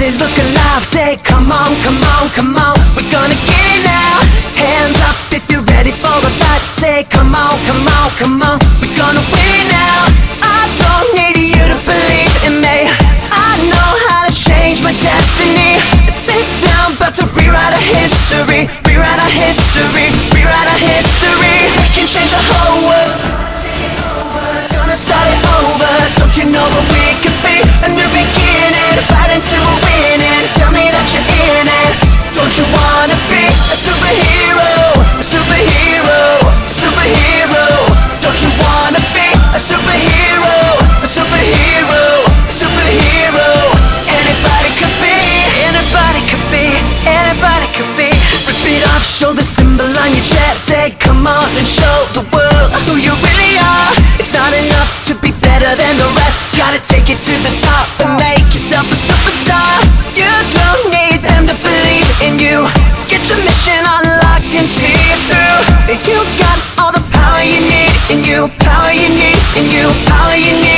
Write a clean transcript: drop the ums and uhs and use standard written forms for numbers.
Look alive, say come on, come on, come on. We're gonna get it now. Hands up if you're ready for a fight. Say come on, come on, come on. We're gonna win it now. I don't need you to believe in me. I know how to change my destiny. Sit down, about to rewrite our history. Rewrite our history, rewrite our history. We can change the whole world. Gonna start it over. Don't you know what we could be? A new beginning, fighting till we're winning. Tell me that you're in it. Don't you wanna be a superhero? A superhero, superhero. Don't you wanna be a superhero? A superhero, superhero. Anybody could be, anybody could be, anybody could be. Rip it off, show the symbol on your chest. Say come on and show the world who you really are. It's not enough to be better than the rest. Gotta take it to the top and make yourself a superstar. You don't need them to believe in you. Get your mission unlocked and see it through. You've got all the power you need in you. Power you need in you. Power you need.